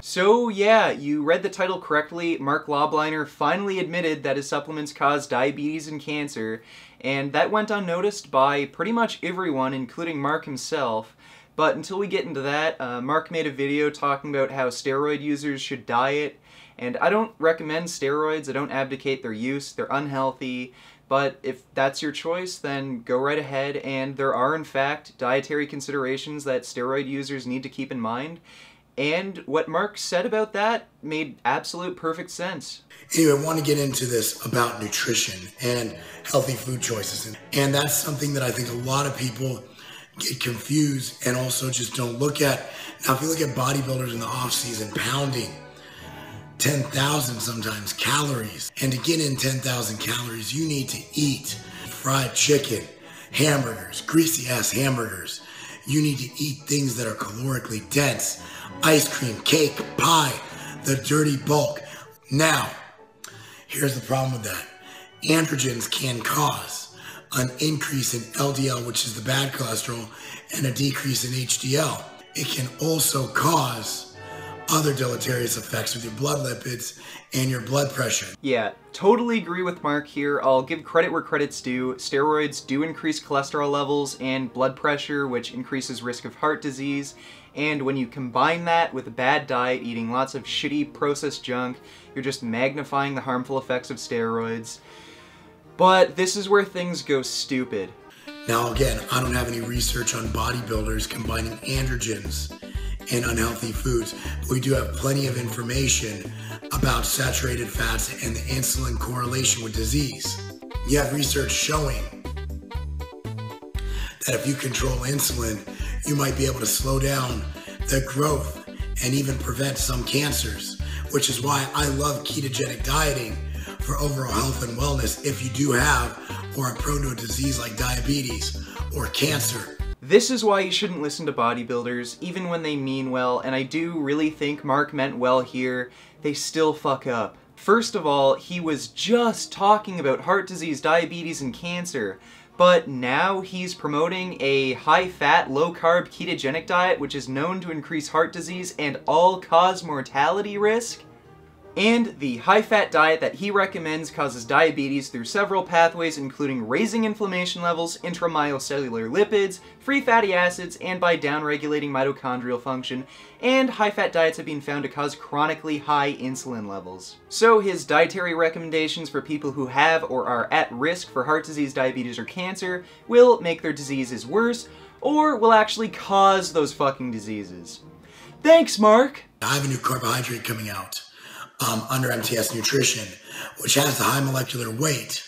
So yeah, you read the title correctly. Marc Lobliner finally admitted that his supplements cause diabetes and cancer, and that went unnoticed by pretty much everyone, including Marc himself. But until we get into that, Marc made a video talking about how steroid users should diet, and I don't recommend steroids, I don't abdicate their use, they're unhealthy, but if that's your choice, then go right ahead, and there are in fact dietary considerations that steroid users need to keep in mind, and what Marc said about that made absolute perfect sense. Anyway, I want to get into this about nutrition and healthy food choices, and that's something that I think a lot of people get confused and also just don't look at. Now, if you look at bodybuilders in the off season pounding 10,000 sometimes calories, and to get in 10,000 calories, you need to eat fried chicken, hamburgers, greasy ass hamburgers. You need to eat things that are calorically dense, ice cream, cake, pie, the dirty bulk. Now, here's the problem with that. Androgens can cause an increase in LDL, which is the bad cholesterol, and a decrease in HDL. It can also cause other deleterious effects with your blood lipids and your blood pressure. Yeah, totally agree with Marc here. I'll give credit where credit's due. Steroids do increase cholesterol levels and blood pressure, which increases risk of heart disease. And when you combine that with a bad diet, eating lots of shitty processed junk, you're just magnifying the harmful effects of steroids. But this is where things go stupid. Now again, I don't have any research on bodybuilders combining androgens and unhealthy foods. But we do have plenty of information about saturated fats and the insulin correlation with disease. You have research showing that if you control insulin, you might be able to slow down the growth and even prevent some cancers, which is why I love ketogenic dieting for overall health and wellness if you do have or are prone to a disease like diabetes or cancer. This is why you shouldn't listen to bodybuilders, even when they mean well, and I do really think Marc meant well here. They still fuck up. First of all, he was just talking about heart disease, diabetes, and cancer, but now he's promoting a high-fat, low-carb ketogenic diet which is known to increase heart disease and all-cause mortality risk. And the high-fat diet that he recommends causes diabetes through several pathways, including raising inflammation levels, intramyocellular lipids, free fatty acids, and by downregulating mitochondrial function, and high-fat diets have been found to cause chronically high insulin levels. So his dietary recommendations for people who have or are at risk for heart disease, diabetes, or cancer will make their diseases worse, or will actually cause those fucking diseases. Thanks, Marc! I have a new carbohydrate coming out under MTS Nutrition, which has the high molecular weight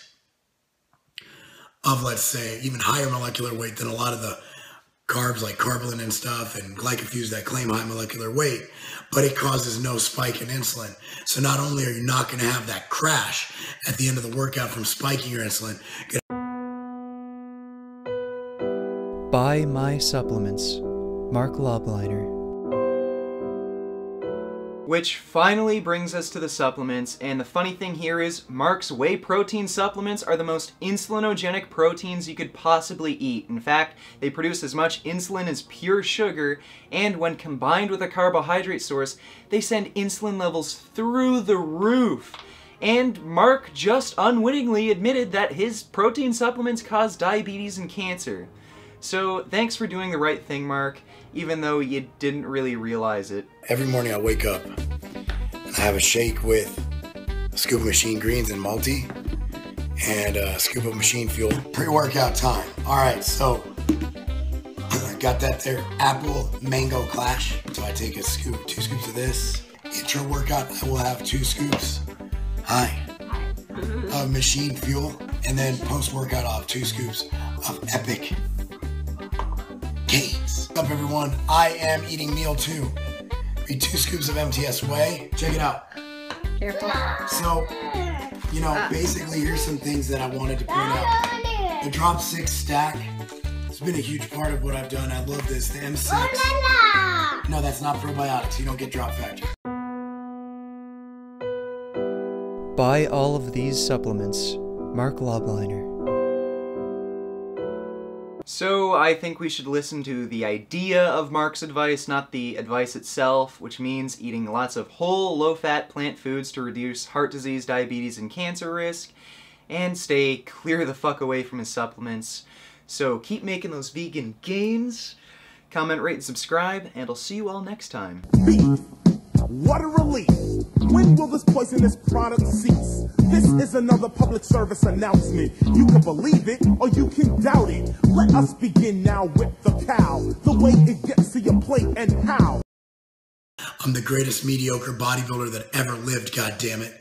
of, let's say, even higher molecular weight than a lot of the carbs like carbolin and stuff and glycofuses that claim high molecular weight, but it causes no spike in insulin. So not only are you not going to have that crash at the end of the workout from spiking your insulin. Buy my supplements. Marc Lobliner. Which finally brings us to the supplements, and the funny thing here is Marc's whey protein supplements are the most insulinogenic proteins you could possibly eat. In fact, they produce as much insulin as pure sugar, and when combined with a carbohydrate source, they send insulin levels through the roof. And Marc just unwittingly admitted that his protein supplements cause diabetes and cancer. So thanks for doing the right thing, Marc, even though you didn't really realize it. Every morning I wake up and I have a shake with a scoop of machine greens and multi and a scoop of machine fuel. Pre-workout time. All right, so I got that there. Apple mango clash. So I take a scoop, 2 scoops of this. Intro workout, I will have 2 scoops. Of machine fuel. And then post-workout, I'll have 2 scoops of Epic Gains. What's up, everyone? I am eating meal 2. Be 2 scoops of MTS whey. Check it out. Careful. So, you know, basically, here's some things that I wanted to point out. The Drop 6 stack has been a huge part of what I've done. I love this. The M6. No, that's not probiotics. You don't get drop factor. Buy all of these supplements. Marc Lobliner. So I think we should listen to the idea of Marc's advice, not the advice itself, which means eating lots of whole, low-fat plant foods to reduce heart disease, diabetes, and cancer risk, and stay clear the fuck away from his supplements. So keep making those vegan gains, comment, rate, and subscribe, and I'll see you all next time. What a relief! When will this poisonous product cease? This is another public service announcement. You can believe it or you can doubt it. Let us begin now with the cow. The way it gets to your plate and how. I'm the greatest mediocre bodybuilder that ever lived, goddammit.